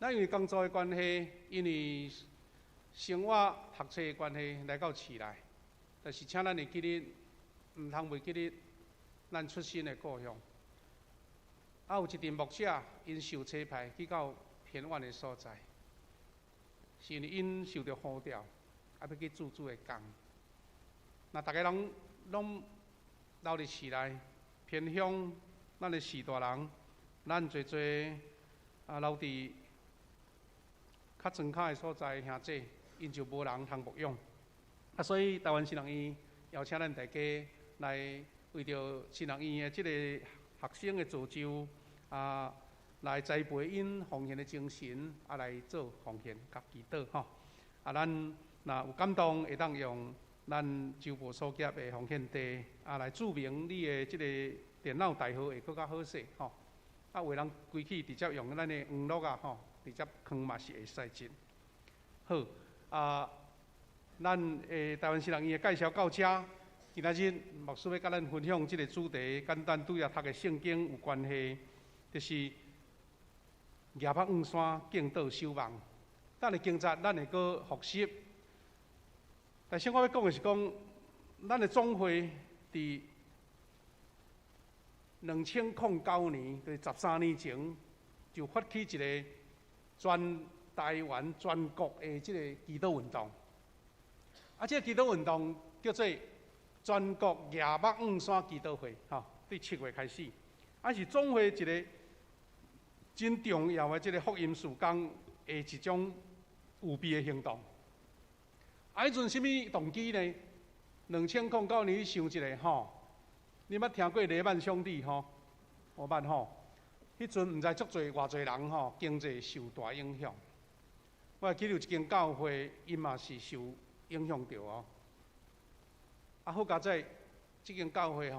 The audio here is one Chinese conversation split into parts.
咱因为工作的关系，因为生活、读册的关系，来到市内，就是请咱会记得，唔通袂记得咱出身的故乡。啊，有一阵牧者，因受差派去到偏远的所在，是因为因受到呼召，啊要去做主的工。那大家拢留伫市内偏乡，咱的士大人，咱做留伫较庄脚的所在兄弟，因就无人通牧养。啊，所以台湾新人院邀请咱大家来为着新人院的即个学生的造就来栽培因奉献的精神，来做奉献甲祈祷吼。咱若有感动，会当用咱州部所结的奉献地来注明你的即个电脑大号会更较好势吼。有人规矩直接用咱的黄录吼，直接放嘛是会使真好咱台湾新人院的介绍到这。今仔日牧师要甲咱分享即个主题，简单对读的圣经有关系，就是夜幕黄山敬祷守望。等下经节咱会搁复习，但是我要讲的是讲，咱的总会伫2009年，就是13年前，就发起一个全台湾、全国的即个祈祷运动。这个祈祷运动叫做全国夜幕黄山祈祷会，对7月开始，是总会一个真重要的即个福音事工的一种有备的行动。迄阵什么动机呢？2009年，你想一下你捌听过雷曼兄弟我捌迄阵毋知足侪偌侪人经济受大影响。我会记得有一间教会，伊嘛是受影响到好佳在即间教会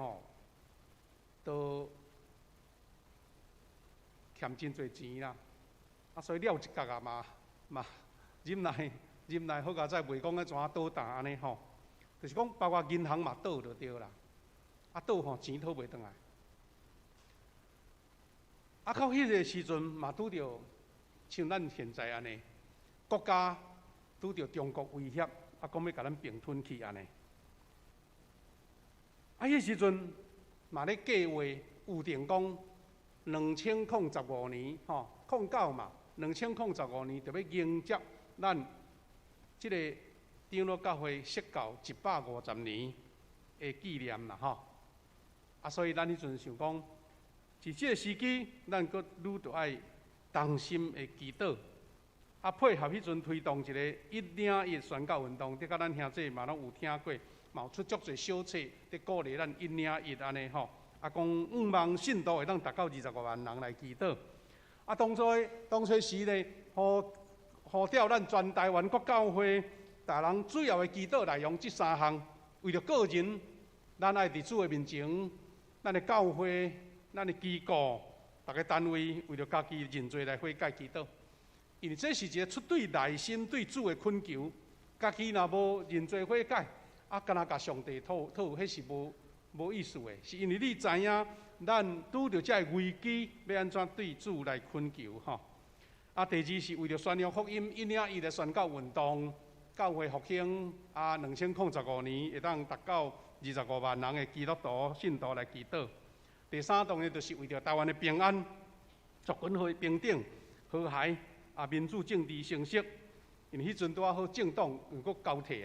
都欠真侪钱啦。所以了一角嘛忍耐好佳在袂讲怎倒大安尼就是讲包括银行嘛倒就对啦。倒钱讨袂转来。到迄个时阵嘛拄着像咱现在安尼，国家拄着中国威胁，讲要甲咱并吞去安尼。迄时阵嘛咧计划预定讲2015年09嘛，2015年就要迎接咱即个长老教会设教150年的纪念啦所以咱迄阵想讲，是即个时机，咱阁愈着爱同心的祈祷，配合迄阵推动一个101宣教运动，甲咱兄弟嘛拢有听过，嘛有出足侪小册，伫鼓励咱101安尼讲望信徒会当达到25万人来祈祷。当初时呢，呼召咱全台湾国教会，大人主要的祈祷内容，即3项，为着个人，咱爱伫主的面前。咱的教会、咱的机构、逐个单位，为着家己认罪来悔改祈祷，因为这是一个出对内心对主的恳求。家己若无认罪悔改，敢若甲上帝讨，迄是无意思的。是因为你知影，咱拄着这个危机，要安怎对主来恳求第二是为着宣扬福音，101的宣教运动，教会复兴2015年会当达到25万人的基督徒信徒来祈祷。第3当然就是为着台湾的平安、族群会平等、和谐民主政治成熟。因为迄阵拄好政党有个交替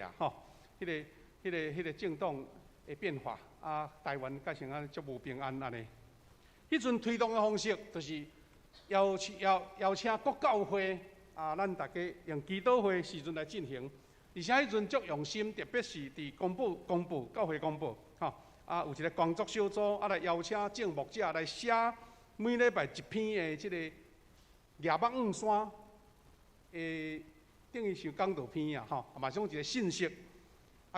迄个政党的变化台湾改成足无平安安尼。迄阵推动的方式就是邀请各教会咱大家用祈祷会时阵来进行。而且迄阵足用心，特别是伫公布教会公布有一个工作小组来邀请正牧者来写每礼拜一篇的即个夜幕黄山等于像讲道篇嘛是讲一个信息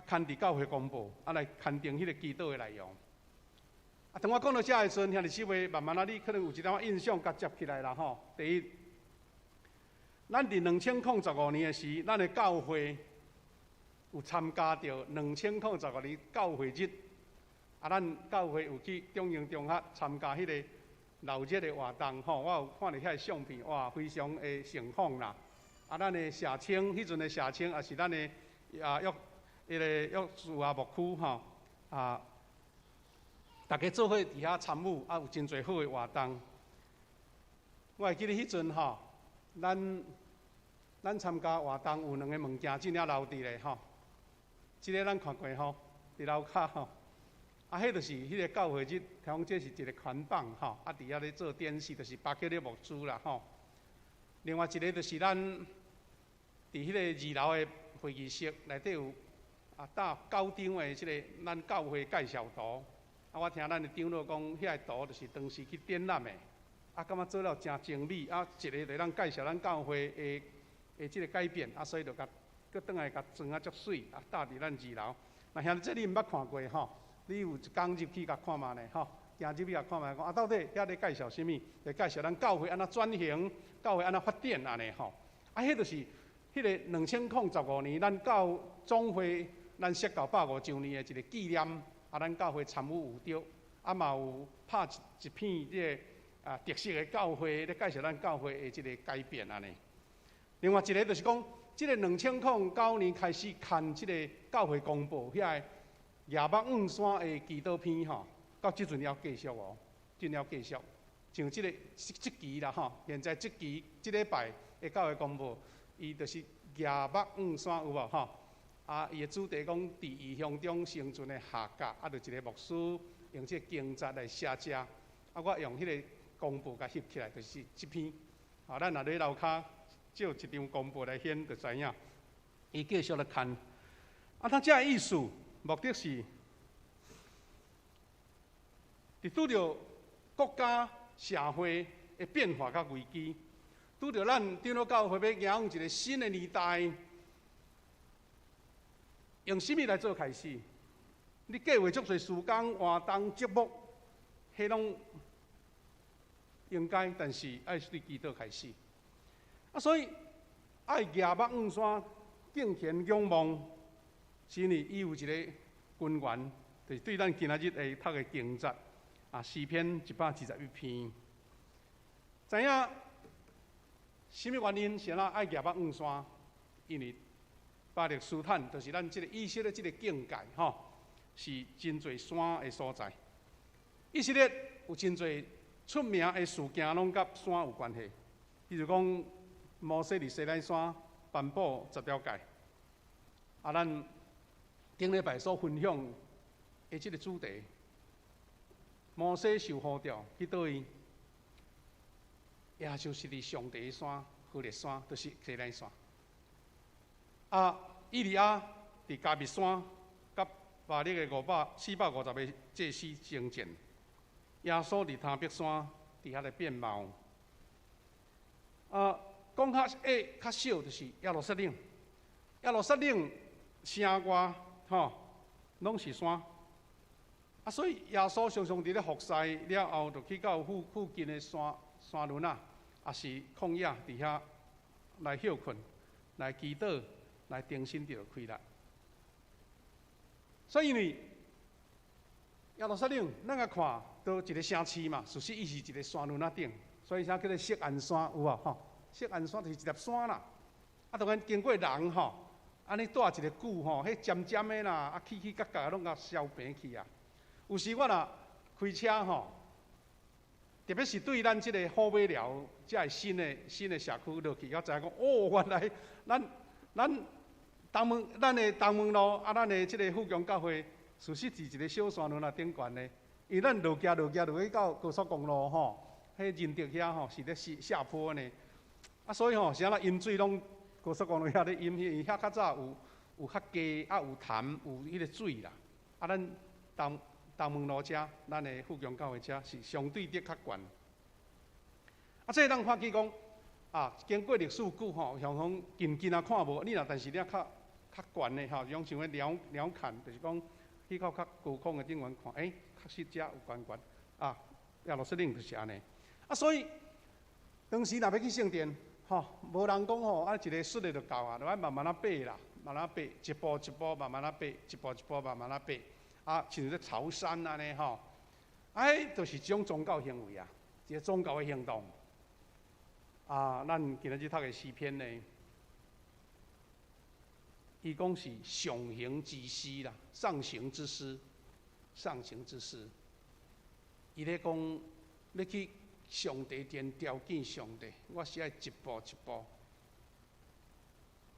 刊伫教会公布来刊登迄个祈祷的内容。当我讲到这的时阵，兄弟姊妹，慢慢你可能有一点印象甲接起来啦第一，咱伫2015年的时，咱的教会有参加着2015年教会日，咱教会有去中英中学参加迄个热的活动吼，我有看到遐相片，哇，非常的盛况啦。啊，咱的社青，迄阵的社青也是咱的约树啊牧区吼啊，大家做伙伫遐参与，啊有真侪好的活动。我会记得迄阵吼，咱参加活动有2个物件真正留伫咧吼。即个咱看过吼，伫楼骹吼，啊，迄就是迄个教会日，听讲这是一个传榜吼，啊，伫遐咧做典礼，就是巴结咧牧师啦吼。另外一个就是咱伫迄个2楼的会议室内底有搭9张的即个咱教会介绍图，啊，我听咱的长老讲，遐个图就是当时去展览的，啊，感觉做了真精美，啊，一个就咱介绍咱教会的即个改变，啊，所以就搁转来甲装啊足水，啊，搭伫咱2楼。那兄弟，这你毋捌看过吼？你有一工入去甲看嘛呢？吼，行入去甲看嘛，讲啊，到底遐咧介绍啥物？咧介绍咱教会安怎转型，教会安怎发展安尼吼。啊，迄就是迄个2005年咱教总会咱设教150周年的一个纪念，啊，咱教会参与有着，啊嘛有拍一片即个特色的教会咧介绍咱教会的即个改变安尼。另外一个就是讲。即个2009年开始看即个教会公布，遐个亚北五山的祈祷篇吼，到即阵要继续哦，真要继续。像即期啦吼，现在即期即礼拜的教会公布，伊就是亚北五山有无吼？啊，伊的主题讲伫异乡中生存的下格，啊，就一个牧师用即个经节来写遮，啊，我用迄个公布甲翕起来，就是即篇。啊，咱若咧楼骹。照一张公布来显，就知影。伊继续来看，啊，他这意思目的是，伫拄着国家社会的变化甲危机，拄着咱长老教会要迎往一个新的年代，用什么来做开始？你计划足侪时间、活动、节目，迄拢应该，但是爱对祈祷开始。啊，所以爱亚北五山敬虔仰望，是呢，伊有一个根源，就是对咱今仔日会读的经节啊，诗篇121篇。知影什么原因是咱爱亚北五山？因为巴勒斯坦就是咱即个以色列即个境界吼，是真侪山的所在。以色列有真侪出名的事件，拢甲山有关系，比如讲。摩西伫西奈山颁布10条诫，啊，咱顶礼拜所分享的即个主题，摩西受呼召去倒位，也就是伫上帝的山，何烈山，就是西奈山。啊，以利亚伫加密山，甲巴力的450个祭司征战，耶稣伫塔壁山伫遐来变貌，啊。讲较少就是耶路撒冷，耶路撒冷城外吼，拢是山，啊，所以耶稣常常伫咧服侍了后，就去到附近的山仑啊，也是旷野伫遐来休困、来祈祷、来定心就开力。所以呢，耶路撒冷咱个看都一个城市嘛，事实伊是一个山仑仔顶，所以才叫做锡安山有无吼？锡安山就是一粒山啦，啊，当然经过人吼，安尼带一个久吼，迄尖尖的啦，啊起起角角拢甲烧平去啊。有时我若开车吼，特别是对咱即个好尾寮，即个新的社区落去，我知影讲，哦，原来咱的东门路啊，咱的即个富强教会，事实是一个小山仑啊顶悬的，因为咱落去到高速公路吼，迄仁德遐吼是咧下坡呢。啊，所以吼，啥啦饮水拢高速公路遐咧饮，因为遐较早有较低，啊有潭，有迄个水啦。啊，咱东门路遮，咱的富强教会遮是相对的较悬。啊，这咱看起讲，啊，经过历史久吼，像讲近啊看无，你若但是你较悬的吼，用像个鸟瞰，就是讲去到较高空的顶缘看，确实遮有悬。啊，耶路撒冷就是安尼。啊，所以当时若要去圣殿。吼，无人讲吼，啊一个摔的就够啊，就爱慢慢啊爬啦，慢慢爬，一步一步慢慢啊爬，一步一步慢慢啊爬，啊，像咧朝山安尼吼，就是一种宗教行为啊，一个宗教的行动。咱今日读的诗篇呢，伊讲是上行之诗啦，上行之诗，上行之诗。伊咧讲要去上帝前条件上帝，我是爱一步一步。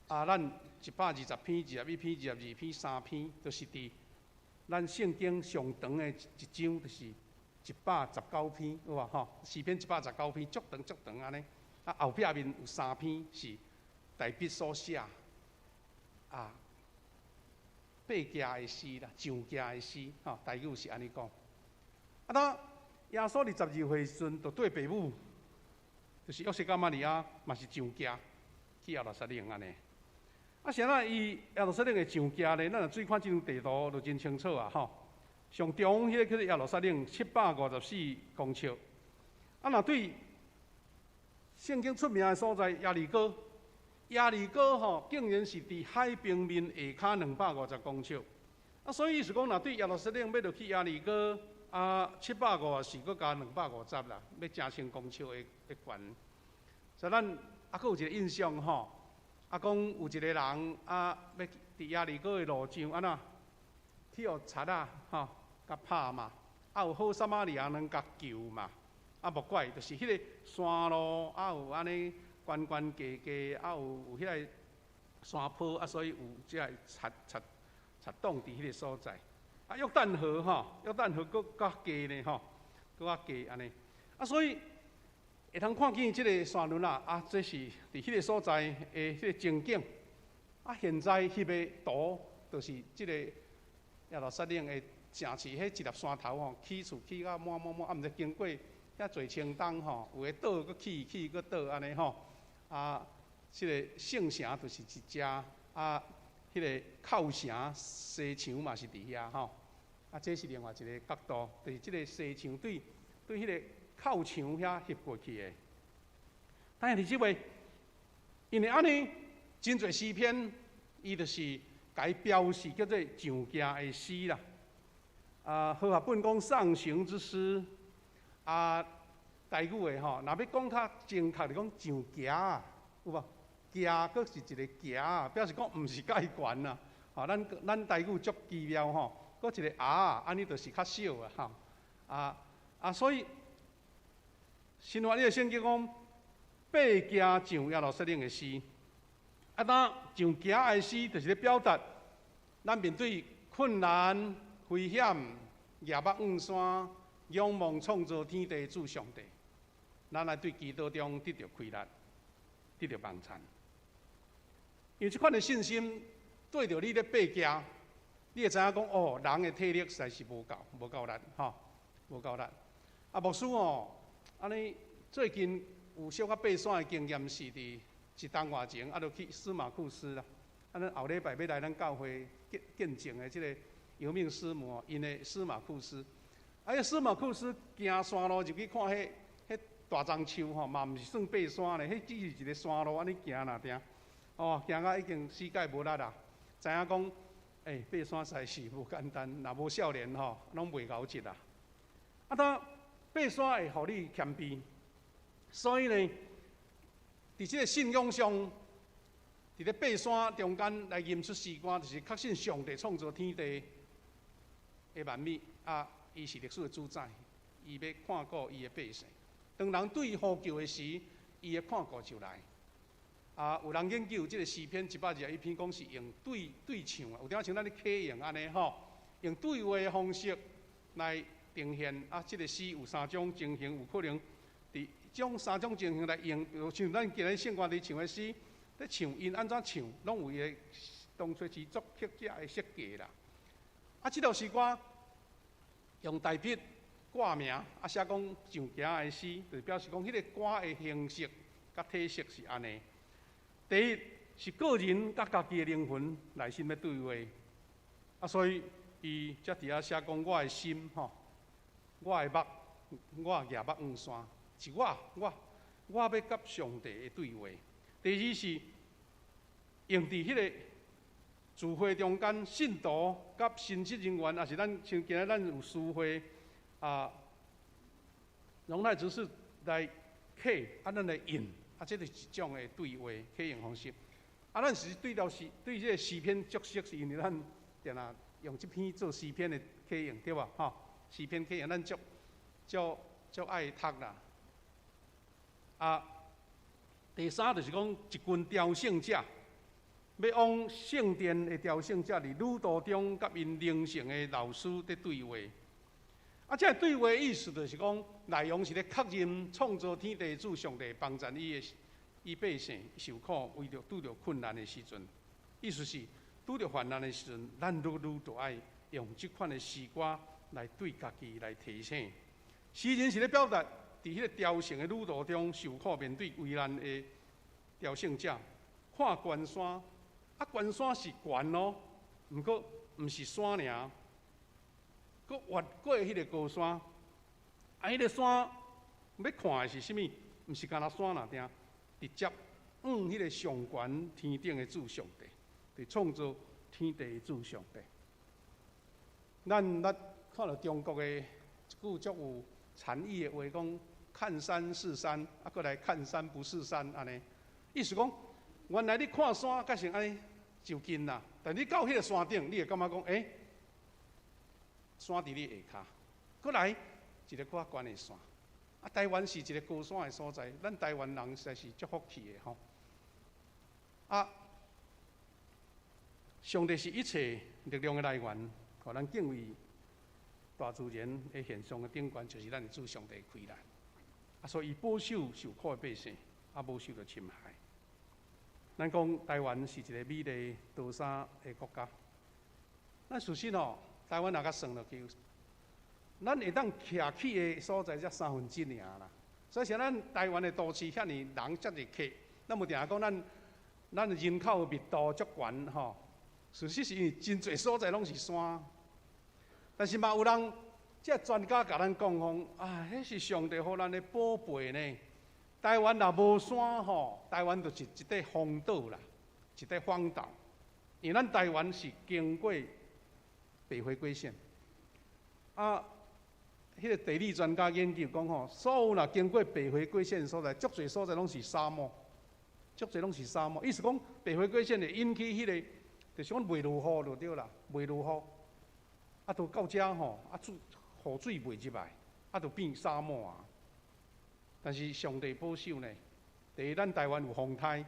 咱120篇、21篇、22篇、3篇，都是伫咱圣经上长的一章，就是119篇，有无吼？诗篇119篇，足长足长安尼。后壁面有3篇是大笔所写，八家的诗啦，上家的诗，台语是安尼讲。当耶稣22岁时阵，就对父母，就是约瑟甲玛利亚，嘛是上家去耶路撒冷安尼。谁啊？伊耶路撒冷的上家咧，咱若注看这张地图，就真清楚啊！上中迄个叫做耶路撒冷754公尺。若对圣经出名的所在耶利哥，耶利哥竟然是伫海平面下骹250公尺。所以意思讲，若对耶路撒冷要落去耶利哥，754搁加250啦，要成1000公尺的悬。所以咱还有一个印象讲有一个人要伫耶利哥的路上去互贼甲拍嘛，有好撒玛利亚人甲救嘛，无怪就是迄个山路有安尼悬悬低低，有迄个山坡所以有即个贼挡伫迄个所在。约旦河约旦河搁较低呢搁较低安尼。所以会通看见即个山峦这是伫迄个所在的迄个情景。现在翕的图就是即个耶路撒冷的城市，迄一粒山头起厝起到满，毋知经过遐侪青冬有诶倒搁起搁倒安尼即个圣城就是一只迄个靠城西墙嘛是伫遐这是另外一个角度，就是即个西墙对迄个靠墙遐翕过去的。但是即位，因为安尼真侪诗篇，伊就是甲伊标示叫做上家的诗啦。和合本讲上行之诗，台语的若要讲较正确，就讲上家有无？家佫是一个家表示讲毋是介悬啦。咱台语足奇妙佫一个安尼就是较少所以新约里的圣经讲八家上耶路撒冷的诗，当上家的诗就是咧表达咱面对困难、危险、夜幕暗山、仰望创造天地主上帝，咱来对基督中得到快乐，得到帮衬。因为这款的信心对着你咧爬行，你会知影讲人的体力实在是无够力无够力。牧师安尼最近有小可爬山的经验是伫一冬外前，就去司马库斯啦。咱后礼拜要来咱教会见证的即个游命师母，因的司马库斯。司马库斯行山路入去看迄大樟树嘛毋是算爬山咧，迄只是一个山路安尼行若定。行到已经膝盖无力啦，知影讲，爬山实在是无简单，若无少年拢袂熬一啦。当爬山会互你谦卑，所以呢，伫即个信仰上，伫咧爬山中间来吟出诗歌，就是确信上帝创造天地的万物伊是历史的主宰，伊要看顾伊的百姓。当人对伊呼叫的时，伊的看顾就来。有人研究即个诗篇121篇，讲是用对唱有点像咱咧起用安尼用对话的方式来呈现即个诗有3种情形，有可能伫种3种情形来用，像咱今日圣歌伫唱的诗，咧唱因安怎唱，拢有伊的当初是作曲者的设计啦。即条诗歌用大笔挂名，写讲上家的诗，就表示讲迄个歌的形式甲体式是安尼。第一是个人甲家己的灵魂内心的对话，所以伊才伫遐写讲我的心我的目，我夜幕暗山，是我要甲上帝的对话。第二是用伫迄个聚会中间，信徒甲神职人员，也是咱像今日咱有诗会容乃执事来刻，咱来印，这就是一种的对话刻印方式。咱是对这个诗篇作诗，是因为咱定啊用这篇做诗篇的刻印，对吧？诗篇刻印，咱足爱读啦。第三就是讲一群朝圣者，要往圣殿的朝圣者伫旅途中，甲因灵性的老师在对话。这对话意思就是讲，内容是咧确认创造天地主上帝帮助伊百姓受苦，为着拄着困难的时阵，意思是拄着患难的时阵，咱愈都爱用这款的诗歌来对家己来提醒。诗人是咧表达伫迄个朝圣的旅途中受苦，面对危难的朝圣者，看关山，关山是悬咯，毋过毋是山尔。佫越过迄个高山，迄个山要看的是啥物？毋是干那山那定，直接迄个上悬天顶的主上帝，对创造天地的主上帝。咱看到中国的一句足有禅意的话，讲看山是山，佫来看山不是山，安尼。意思讲，原来你看山，甲成安尼就近啦，但你到迄个山顶，你会感觉讲，山伫你下骹，佫来一个较悬的山。台湾是一个高山的所在，咱台湾人实在是足福气的吼。上帝是一切力量的来源，互咱敬畏大自然的现象的顶端，就是咱的主上帝开来。所以伊保守受苦的百姓，无受到侵害。咱讲台湾是一个美丽高山的国家，咱事实台湾若甲算落去，咱会当徛起的所在才1/3尔啦。所以像咱台湾的都市，遐尼人遮济客，咱无定讲咱的人口密度足悬吼。事实是因为真侪所在拢是山，但是嘛有人这专家甲咱讲讲，迄是上帝互咱的宝贝呢。台湾若无山吼，台湾就是一块荒岛啦，一块荒岛。因为咱台湾是经过北回归线，迄个地理专家研究讲吼，所有若经过北回归线所在，足侪所在拢是沙漠，足侪拢是沙漠。意思讲北回归线会引起迄个，就是讲袂落雨就对啦，袂落雨，就到遮吼，雨水袂入来，就变沙漠啊。但是上帝保守呢，第一，咱台湾有风台，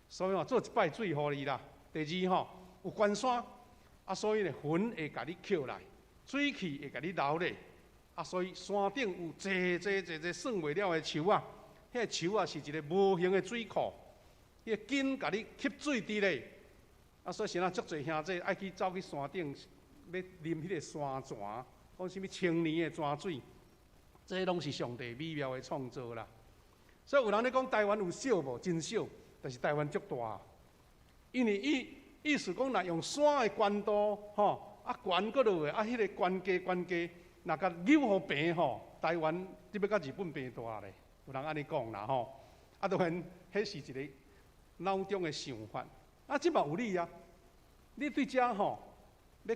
所以做一摆水互你啦。第二有关山。所以呢，云会甲你扣来，水汽会甲你留咧。所以山顶有济算袂了的树啊，迄个树是一个无形的水库，迄个根甲你吸水伫咧。所以现在足侪兄弟爱去走去山顶，要啉迄个山泉，讲啥物千年的泉水，这拢是上帝美妙的创造啦。所以有人咧讲台湾有小无？真小，但是台湾足大，因为意思讲，若用山的悬度，悬过落的，迄个悬低，若甲扭互平台湾你要甲日本平大咧，有人安尼讲啦当然，迄是一个脑中的想法。即嘛有理啊！你对遮要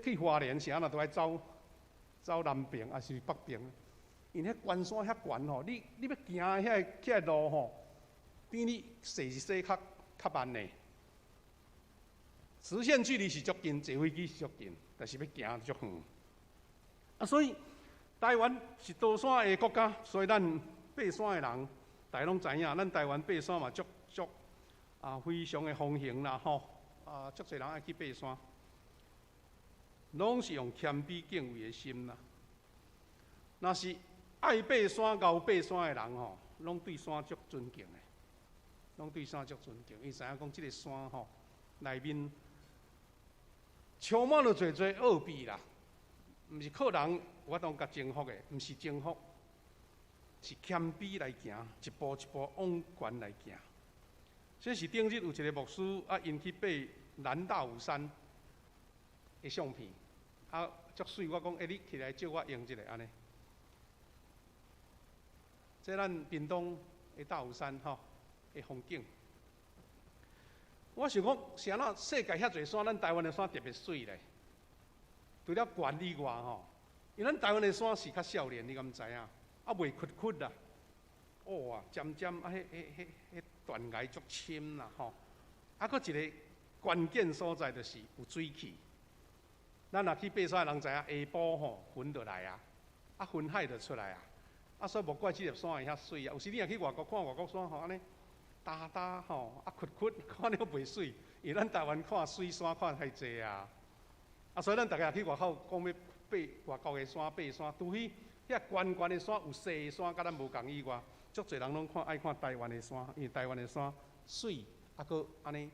去花莲时，都爱走南边，还是北边？因为迄悬山遐悬你要行遐路比你驶较慢呢。直线距离是足近，坐飞机是足近，但是要行足远。所以台湾是高山的国家，所以咱爬山的人，大家拢知影，咱台湾爬山嘛足非常的风行啦足侪人爱去爬山，拢是用谦卑敬畏的心啦。若是爱爬山、敖爬山的人拢对山足尊敬的，拢对山足尊敬，伊知影讲即个山内面。充满了侪奥秘啦，毋是靠人有法通甲征服的，毋是征服，是谦卑来行，一步一步往悬来行。这是顶日有一个牧师因去爬南大武山的相片，足水。我讲，你起来借我用一下安尼。这咱屏东的大武山的风景。我想讲，是安怎世界遐侪山，咱台湾的山特别水咧。除了悬以外因为咱台湾的山是较少年，你敢知影？袂屈啦，乌啊，渐渐啊，迄断崖足深啦吼。啊，搁一个关键所在就是有水汽。咱若去爬山的人知影，下晡吼云就来啊，啊云海就出来啊。啊，所以无怪这粒山会遐水啊。有时你若去外国看外国山吼，安尼大大吼，啊屈屈，看了袂水。因为咱台湾看水山看太济啊。啊，所以咱逐个去外口讲要爬外国的山、爬山，除非遐悬悬的山有细的山，甲咱无共以外，足侪人拢爱看台湾的山，因为台湾的山水，啊，搁安尼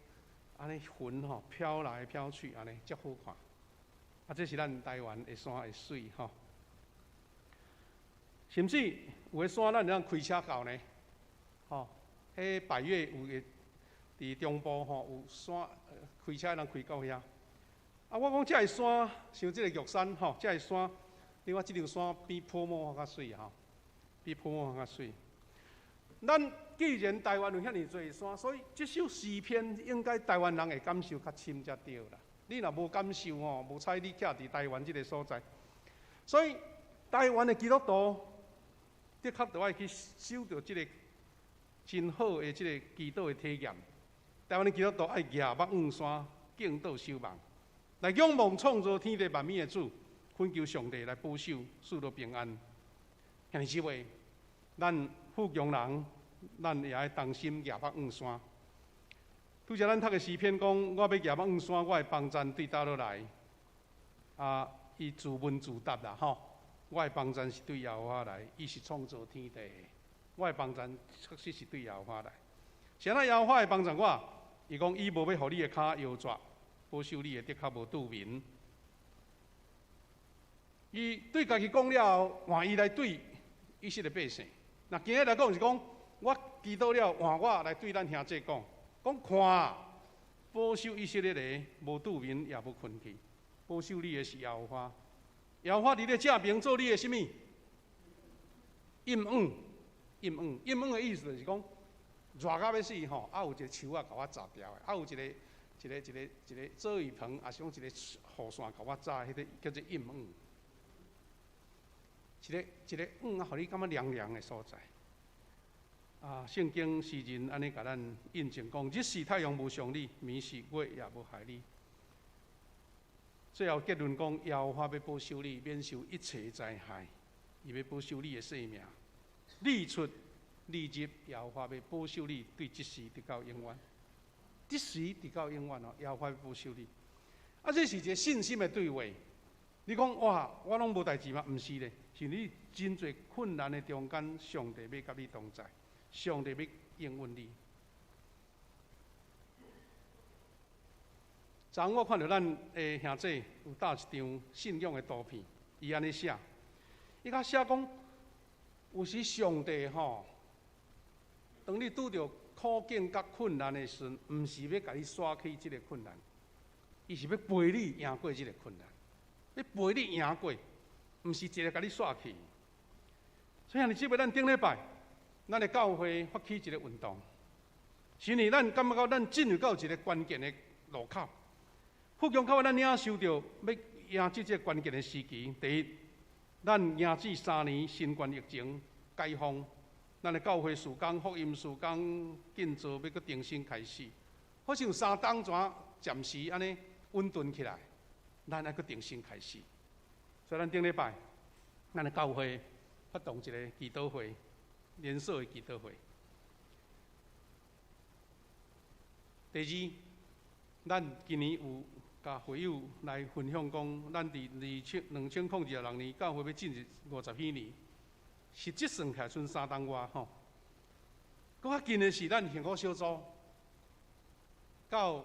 云吼飘来飘去，安尼足好看。啊，这是咱台湾的山的水吼。甚至有的山咱会当开车到呢，吼，迄百岳有个伫中部吼有山，开车能开到遐。啊，我讲这个山，像这个玉山吼，这个山，另外这条山比普摩较水吼，比普摩较水。咱既然台湾有遐尼多山，所以这首诗篇应该台湾人会感受较深才对啦。你若无感受吼，无采你徛伫台湾这个所在，所以台湾的基督徒的确都爱去受到这个真好的这个祈祷的体验。台湾的基督徒爱仰目望山，敬祷守望，来仰望创造天地万物的主，恳求上帝来保守，赐福平安。遐尼姊妹，咱富强人，咱也爱当心仰目望山。拄则咱读的诗篇讲，我要仰目望山，我的帮助对倒落来。啊，伊自问自答啦吼，我的帮助是对耶和华来，伊是创造天地的。我的帮助确实是对耶和华来。谁那耶和华会帮助我？伊讲伊无要互你的骹摇拽，保守你的的确无拄眠。伊对家己讲了后，换伊来对以色列百姓。那今日来讲是讲，我祈祷了，换我来对咱兄弟讲。讲看啊，保守以色列的无拄眠也无困去，保守你的是耶和华。耶和华伫咧正面做你的什么？阴暗，阴暗，阴暗的意思就是讲热到要死吼，啊有一个树啊甲我炸掉的，啊有一个做鱼棚，也是讲一个雨伞甲我炸，迄个叫做阴暗。一个啊，互你感觉凉凉的所在。啊，圣经诗人安尼甲咱印证讲：日是太阳无伤你，暝是月也无害你。最后结论讲：耶和华要保守你，免受一切灾害，伊要保守你的性命。日出日入，耶和华要保守你，对即时直到永远。即时直到永远哦，耶和华要保守你。啊，这是一个信心的对话。你讲哇，我拢无代志吗？毋是咧，是你真侪困难的中间，上帝要甲你同在。上帝要应允你。昨昏我看到咱的兄弟有搭一张信仰的图片，伊安尼写，伊甲写讲，有时上帝吼，当你拄着苦境甲困难的时，毋是要甲你刷去即个困难，伊是要陪你赢过即个困难，要陪你赢过，毋是直接甲你刷去。所以兄弟姊妹，咱顶礼拜。咱的教会发起一个运动，是呢，咱感觉到咱进入到一个关键的路口。富强教会咱领受到要迎这个关键的时期。第一，咱迎至3年新冠疫情解封，咱的教会事工、福音事工建造要搁重新开始。好像3冬全暂时安尼稳顿起来，咱还搁重新开始。所以咱顶礼拜，咱的教会发动一个祈祷会。连锁的祈祷会。第二，咱今年有甲会友来分享讲，咱伫2006年教会要进入50许年，实际算起来剩3冬外吼。搁较近的是咱幸福小组，到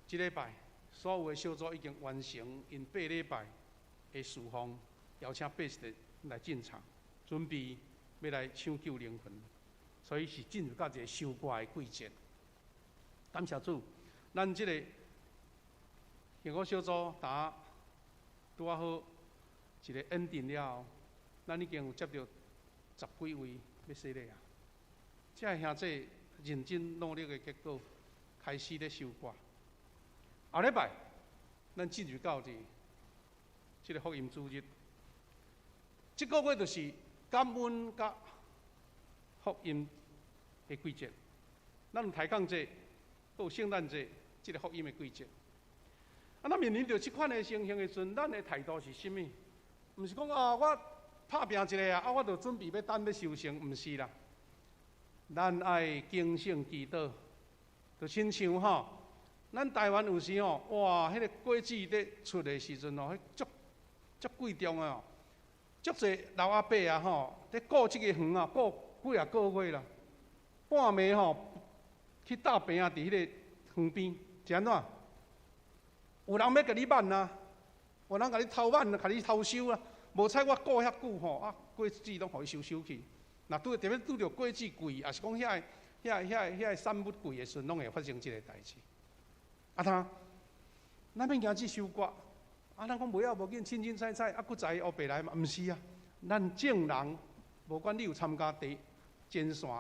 即礼拜，所有的小组已经完成因8礼拜的事奉，邀请8个来进场，准备。要来抢救灵魂，所以是进入到一个收割的季节。感谢主，咱即个幸福小组拄啊好一个恩定了后，咱已经有接到10几位要洗礼啊。这个兄弟认真努力的结果，开始咧收割。后礼拜，咱进入到即个福音主日，这个月就是。感恩甲福音的季节，咱有抬杠节，有圣诞节，即个福音的季节。啊，咱面临着即款的情形的时阵，咱的态度是啥物？毋是讲啊，我拍拼一个啊，我就准备要等要收成，毋是啦。咱爱警醒祈祷，就亲像吼，咱台湾有时吼，哇，迄个果子咧出的时阵吼，迄足贵重的哦，足侪老阿伯啊吼，咧顾即个园啊，顾几啊个月啦，半暝吼去搭病啊，伫迄个园边，是安怎？有人要甲你挽啊，有人甲你偷挽，甲你偷收啊，无采我顾遐久吼，啊，果子拢互伊收去。若特别拄着果子贵，也是讲遐产物贵的时阵，拢会发生即个代志。啊，咱免惊去收割，啊，咱讲袂晓无紧，凊凊彩彩，啊，佫在黑白来嘛？毋是啊，咱正人，无管你有参加前线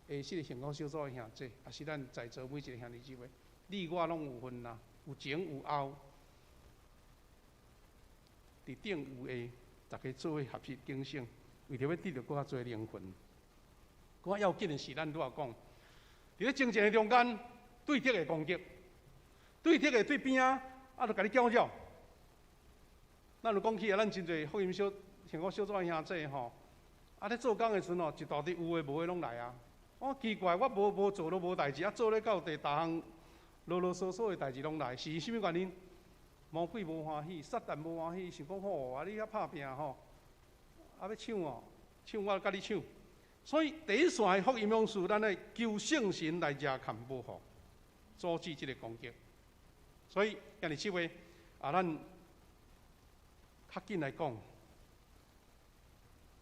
的即个幸福小组的兄弟，也是咱在座每一个兄弟姊妹，你我拢有份啦，有前有后，伫顶有下，大家做伙合适警醒。为着要得到更较侪灵魂，更较要紧的是，咱拄仔讲，伫咧征战的中间，对敌的攻击，对敌的对边啊，就甲你搅扰。咱就讲起啊，咱真侪福音幸福小组的兄弟吼，咧做工的时阵吼，一大堆有诶无诶拢来啊。我奇怪，我无做都无代志，做咧到逐项啰啰嗦嗦的代志拢来，是啥物原因？魔鬼无欢喜，撒旦无欢喜，想讲吼啊，你遐拍拼吼。要抢哦，抢我甲你抢，所以第一线的福音勇士，咱来求圣神来遮看保护，阻止这个攻击。所以今日即位咱较紧来讲，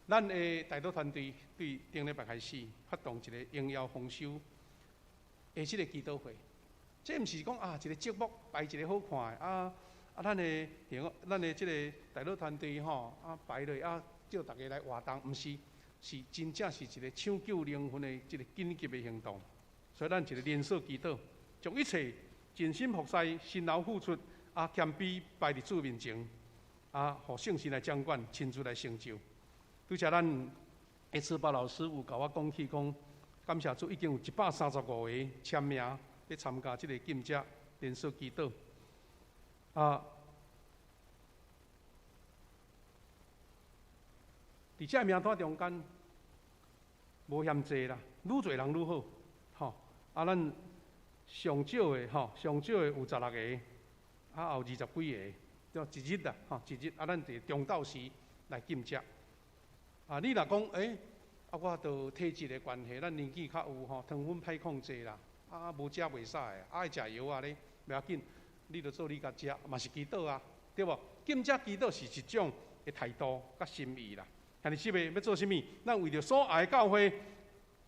咱的带导团队对顶礼拜开始发动一个荣耀丰收的即个祈祷会，这毋是讲一个节目摆一个好看的咱的即个带导团队摆落叫大家来活动，毋是，是真正是一个抢救灵魂的一个紧急的行动。所以咱一个连锁祈祷，将一切尽心服侍、辛劳付出，谦卑摆伫主面前，互圣神来掌管，亲自来成就。拄则咱下次包老师有甲我讲起讲，感谢主已经有135个签名要参加这个禁食连锁祈祷。伫这名单中间，无嫌济啦，愈侪人愈好，咱上少的上少的有16个，后20几个，一日啦，一日，咱伫中昼时来禁食。你若讲我着体质的关系，咱年纪较有糖分歹控制啦，无食袂使的，爱食药咧，袂要紧，你着做你家食，嘛是祈祷啊，对无？禁食祈祷是一种的态度甲心意啦。兄弟姊妹要做啥物？咱为着所爱的教会、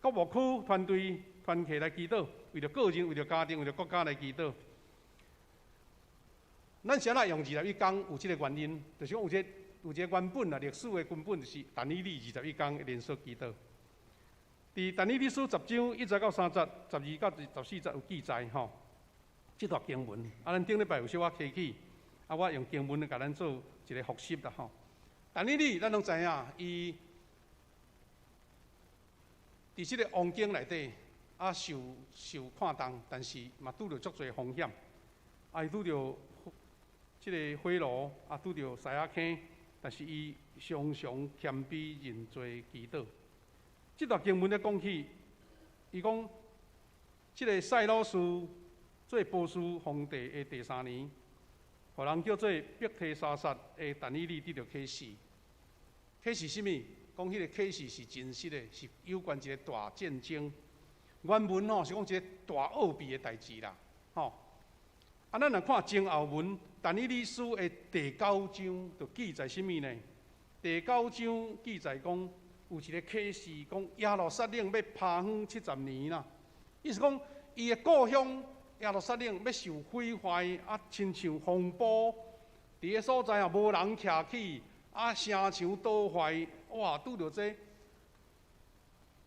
各牧区团队团契来祈祷，为着个人、为着家庭、为着国家来祈祷。咱先来用21天有这个原因，就是讲有一个原本历史的根本就是但以理21天的连锁祈祷。伫但以理书10章1节到3节、12到14节有记载这段经文。咱顶礼拜有小可提起，我用经文来甲咱做一个复习啦但以理，咱拢知影，伊伫即个王境内底受看重，但是嘛拄着足侪风险，伊拄着即个火炉，拄着狮仔坑，但是伊常常谦卑认罪祈祷。即段经文咧讲起，伊讲即个塞鲁斯做波斯皇帝的第3年，互人叫做伯提沙撒的但以理得到启示。启示啥物？讲迄个启示是真实的，是有关一个大战争。原文是讲一个大奥秘的代志啦，咱来看前后文，但以理书的第9章就记载啥物呢？第9章记载讲有一个启示，讲耶路撒冷要趴荒70年啦。意思讲伊的故乡耶路撒冷要受毁坏，亲像风暴，伫个所在无人徛起。城墙倒坏，哇！拄着这，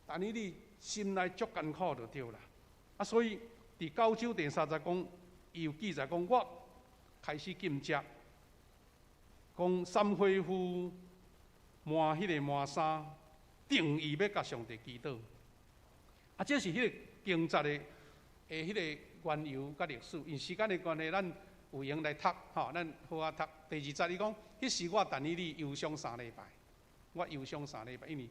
但以理心内足艰苦就对啦。所以伫9章第3节讲，伊有记载讲，我开始禁食，讲三恢夫换迄个换衫，定义要甲上帝祈祷。啊，这是迄个经节的迄个缘由甲历史。因时间的关系，咱有闲来读吼，咱好啊读。第二节伊讲，迄时我但以理忧伤3礼拜，我忧伤3礼拜，因为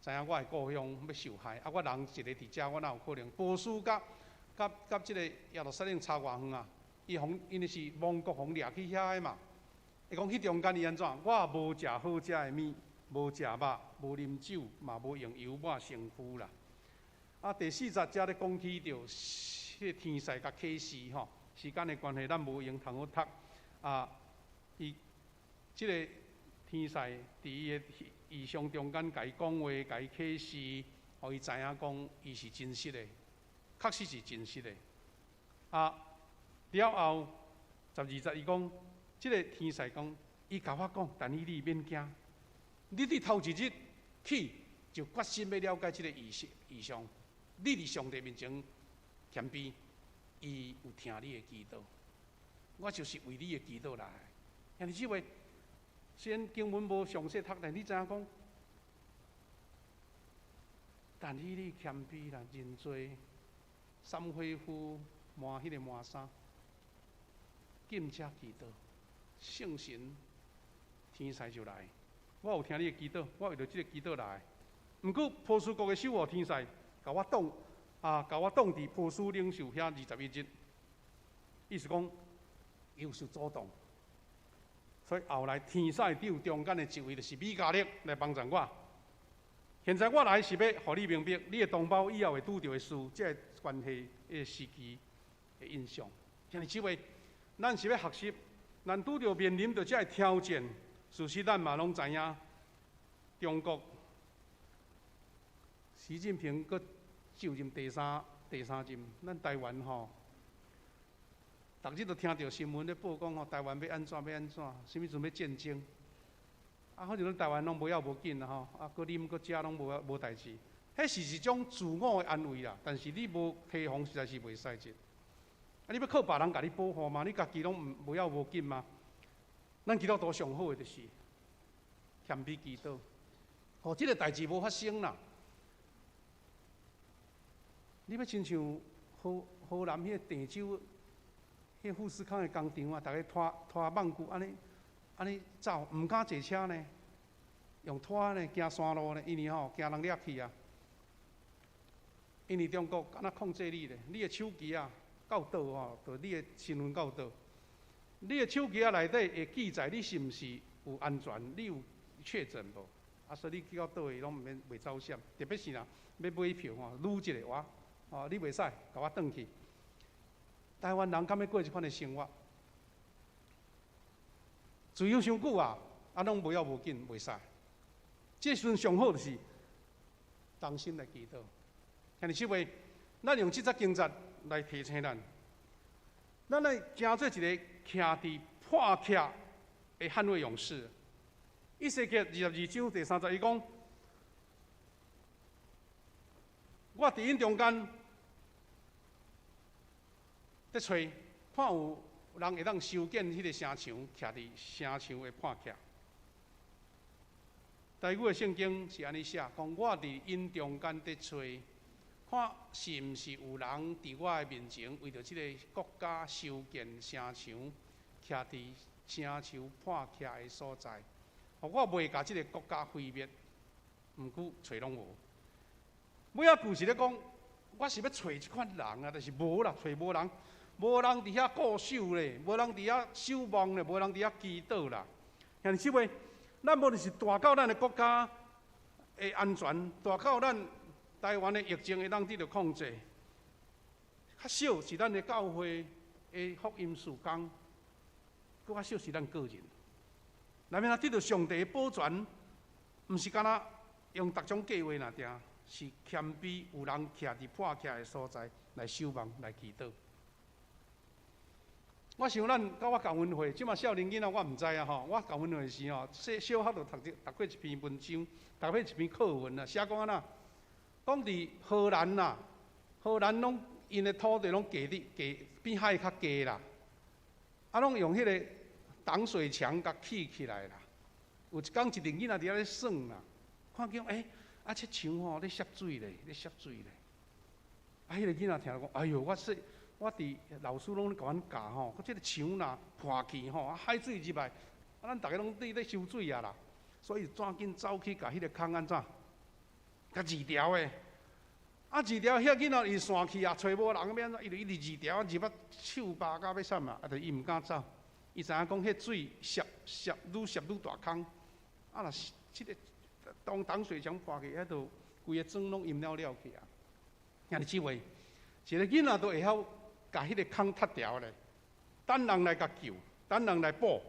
知影我的故乡要受害，啊，我人一个伫遮，我哪有可能？波斯甲即个耶路撒冷差偌远啊？因为是亡国互掠去遐个嘛。伊讲迄中间伊安怎？我也无食好食的物，无食肉，无啉酒，嘛无用油抹身躯啦。啊，第4节才咧讲起着迄天使甲启示吼，时间的关系，咱无用通好读啊。伊即个天使伫伊的异象中间，甲伊讲话，甲伊启示，互伊知影讲伊是真实的，确实是真实的。啊，了后12节伊讲，即个天使讲，伊甲我讲，但你免惊，你伫头一日起就决心要了解即个异象。你伫上帝面前谦卑，伊有听你的祈祷，我就是为你的祈祷来。兄弟姊妹，虽然经文无详细读，但你知影讲，但你谦卑啦，认罪，三恢复换迄个换衫，敬车祈祷，圣神天使就来。我有听你的祈祷，我为着即个祈祷来。毋过波斯国的守护天使。甲我挡伫波斯领袖遐21日，意思讲有所阻挡，所以后来天使长中间的一位就是米迦勒来帮助我。现在我来是要互你明白，你的同胞以后会拄到的事，即个关系的时期的印象。兄弟姊妹，咱是要学习，咱拄到面临着即个挑战，事实咱嘛拢知影，中国习近平阁就任第三任，咱台湾吼，逐日都听到新闻咧报讲吼，台湾要安怎，什物阵要战争，啊，反正咱台湾拢无要无紧啦吼，啊，搁啉搁食拢无代志，迄是一种自我的安慰啦。但是你无提防，实在是袂使的。啊，你要靠别人甲你保护嘛？你家己拢无要无紧嘛？咱基督徒上好的就是谦卑祈祷，互即个代志无发生啦。你要亲像河南迄个郑州，迄富士康的工厂啊，逐个拖网具安尼走，毋敢坐车呢，用拖呢行山路呢，因为吼惊人掠去啊。因为中国敢若控制你咧，你的手机啊到倒吼，就你的身份到倒，你的手机啊内底会记载你是毋是有安全，你有确诊无？啊，所以你去到倒位拢毋免袂走险，特别是若要买票吼，撸一个哇。哦，你袂使，甲我转去。台湾人敢要过即款的生活？自由伤久啊，拢无要无紧，袂使。这时阵上好就是当心来祈祷。兄弟姊妹，咱用即则经节来提醒咱来行做一个徛伫破壳的捍卫勇士。以西结22章第3节，伊讲。我伫因中间在找，看有人会当修建迄个城墙，徛伫城墙的破壳。台语的圣经是安尼写，讲我伫因中间在找，看是毋是有人伫我的面前，为着即个国家修建城墙，徛伫城墙破壳的所在，互我袂甲即个国家毁灭，毋过找拢无。尾仔句是咧讲，我是要找即款人啊，但是无啦，找无人，无人伫遐固守咧，无人伫遐守望咧，无人伫遐祈祷啦。兄弟姊妹，咱无论是大到咱的国家的安全，大到咱台湾的疫情会当得到控制，较少是咱的教会的福音事工，搁较少是咱个人。内面得到上帝的保全，毋是干那用逐种计划那定。是谦卑，有人徛伫破壳的所在来守望、来祈祷。我想咱到我教文会，即马少年囡仔我毋知啊吼。我教文会时吼，小学就读过一篇文章，读过一篇课文啊，写讲安那，讲伫荷兰啦，荷兰拢因的土地拢比海较低啦，啊，拢用迄个挡水墙甲起来啦。有一天一个囡仔伫遐咧算啦，看见啊，这墙吼咧涉水咧，咧涉水咧。啊，迄个囡仔听讲，哎哟，我伫老师拢咧甲阮教吼，佮即个墙若破去吼，啊海水入来，啊咱逐个拢咧收水啊啦，所以赶紧走去甲迄个坑安怎，甲锯条诶。啊，锯条遐囡仔伊散去啊，找无人免怎，伊就一直锯条，入啊手拔到要啥嘛，啊，就伊毋敢走，伊知影讲迄水涉愈大坑，啊若是即个当挡水墙破去，遐就规个砖拢淹了去啊。兄弟姊妹，一个囡仔都会晓甲迄个坑踢掉咧，等人来甲救，等人来补。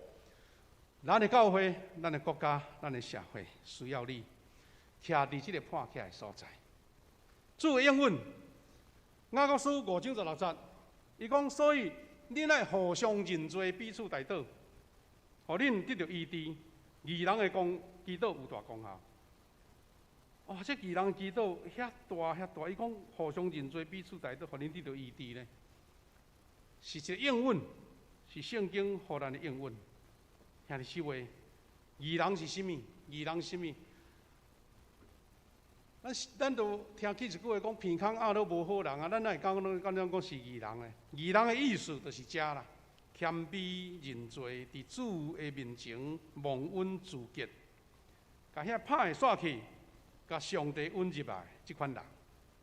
咱的教会、咱的国家、咱的社会需要你，徛伫即个破起来所在。主的应允，雅各书5章16节，伊讲：所以恁爱互相认罪，彼此代祷，互恁得到医治。义人的祈祷有大功效。哦，这义人祈祷遐大，伊讲互相认罪，彼此代祷，互恁得到医治呢，是一个应允，是圣经互咱的应允。兄弟姊妹，义人是甚物？义人是甚物？咱都听起一句话讲，鼻孔拗都无好人啊，咱哪会讲是义人呢？义人的意思就是遮啦，谦卑认罪，伫主的面前蒙恩自洁，甲遐歹的煞去，甲上帝恩入来，即款人。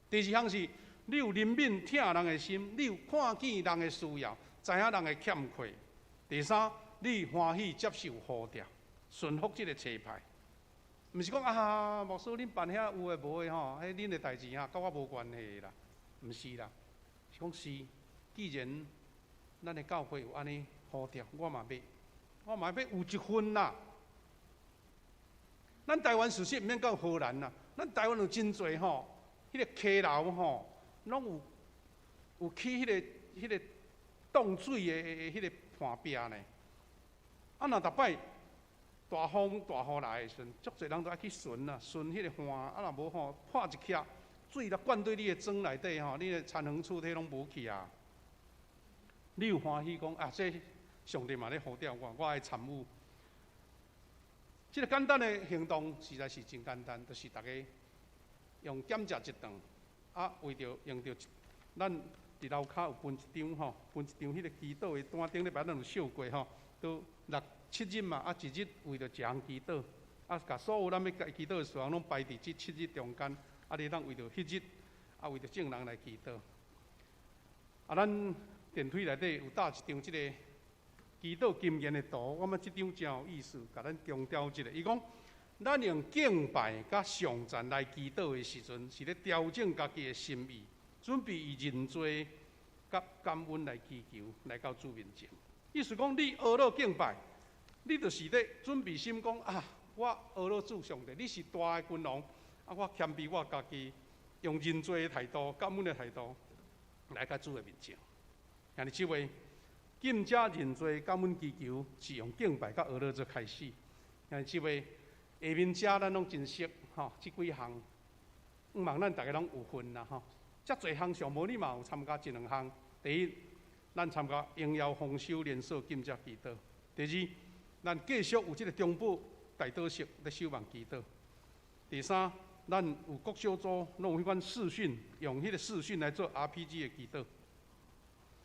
第二项是，你有怜悯疼人的心，你有看见人的需要，知影人的欠缺。第三，你欢喜接受呼召，顺服即个车牌。毋是讲啊，牧师恁办遐有诶无诶吼，迄恁诶代志啊，甲我无关系啦，毋是啦，是讲是，既然咱诶教会有安尼呼召，我嘛要有一份啦。咱台湾事实毋免讲荷兰啦，咱台湾有真侪吼，迄个溪流吼，拢有起迄个冻水诶迄个岸壁呢。啊，若逐摆大风大雨来的时阵，足侪人都爱去巡啊，巡迄个岸，啊若无吼破一屉，水若灌对你的庄内底吼，你的田园厝体拢无去啊。你有欢喜讲啊，这上帝嘛咧呼召我爱参与。这个简单的行动实在是真简单，就是大家用减食一顿，啊，为着用着咱伫楼骹有分一张吼，分一张迄个祈祷的单顶咧，把咱有烧过吼，都6、7日嘛，啊，一日为着一项祈祷，啊，甲所有咱要祈祷的事项拢排伫这7日中间，啊，你当为着迄日，啊，为着众人来祈祷。啊，咱电梯内底有搭一张即个祈祷经验的图，我们即张真有意思，甲咱强调一下。伊讲，咱用敬拜甲上赞来祈祷的时阵，是咧调整家己的心意，准备以认罪甲感恩来祈求，来到主面前。意思讲，你学了敬拜，你就是咧准备心讲啊，我学了主上帝，你是大的君王，啊，我谦卑我家己，用认罪的态度、感恩的态度来到主的面前。兄弟姊妹，敬者认罪、感恩祈求，是用敬拜甲学了做开始。兄弟姊妹，下面遮咱拢真熟吼，即几项，毋望咱大家拢有份啦吼。遮侪项上无你嘛有参加1、2项。第一，咱参加荣耀丰收连锁敬者祈祷；第二，咱继续有即个中部大祷式咧守望祈祷；第三，咱有各小组拢有迄款视讯，用迄个视讯来做 RPG 的祈祷；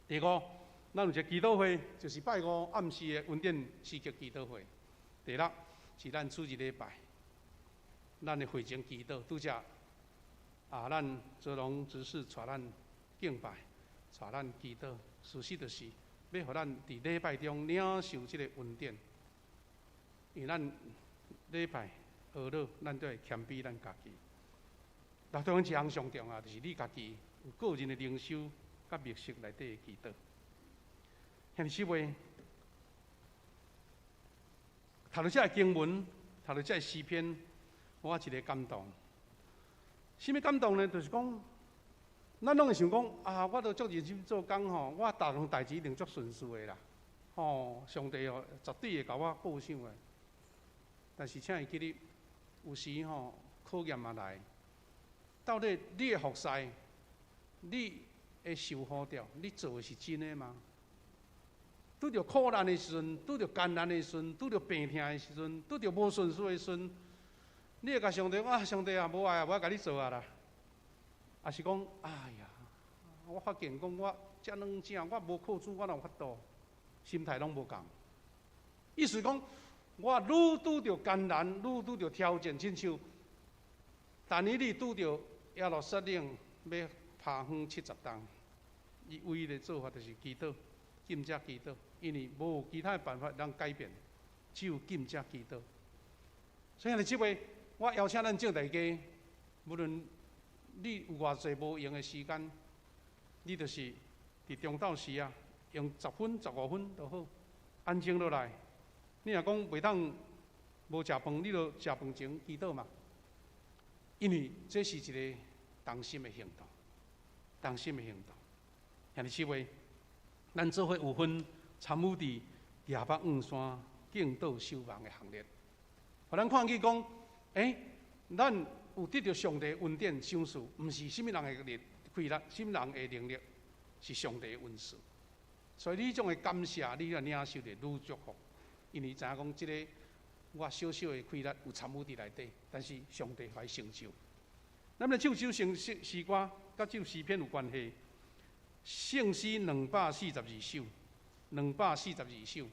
第五，咱有一个祈祷会，就是拜5暗时的恩典诗歌祈祷会；第六，是咱主日礼拜，咱的会前祈祷，拄则啊，咱泽龙执事带咱敬拜，带咱祈祷，事实就是要互咱伫礼拜中领受即个恩典，因为咱礼拜学了，咱都会谦卑咱家己。当然一项上重要，就是你家己有个人的灵修甲密室内底的祈祷。兄弟姊妹，读到这个经文，读到这个诗篇，我一个感动。什么感动呢？就是讲，咱拢会想讲啊，我都足认真做工吼，我逐项代志一定足顺遂的啦。吼，上帝哦，绝对会甲我报赏的。但是请会记得，有时吼考验嘛来，到底你的服侍，你的受呼召，你做的是真的吗？拄着苦难的时阵，拄着艰难的时阵，拄着病痛的时阵，拄着无顺遂的时阵，你会甲上帝讲，上帝啊，无爱啊，我要甲你做啊啦。也是讲，哎呀，我发现讲我遮软正，我无靠主，我哪有法度？心态拢无共。意思讲，我愈拄着艰难，愈拄着挑战，亲像但以理拄着亚罗撒冷要爬远70冬，伊唯一的做法就是祈祷，禁食祈祷，因为无有其他的办法通改变，只有禁食祈祷。所以呢，即位我邀请咱众大家，无论你有偌济无用的时间，你就是伫中昼时啊，用10分、15分就好，安静落来。你若讲袂当无食饭，你就食饭前祈祷嘛。因为这是一个同心的行动，同心的行动。兄弟姊妹，咱做伙有份参与伫亚北五山敬祷守望的行列，互咱看见讲，咱有得到上帝恩典赏赐，毋是什么人的快乐，什么人的能力，是上帝的恩赐。所以你种的感谢，你个领受的愈祝福，因为知影讲，即个我小小的快乐有参与伫内底，但是上帝会成就。咱们唱首诗歌，甲这诗篇有关系。圣诗242首，242首。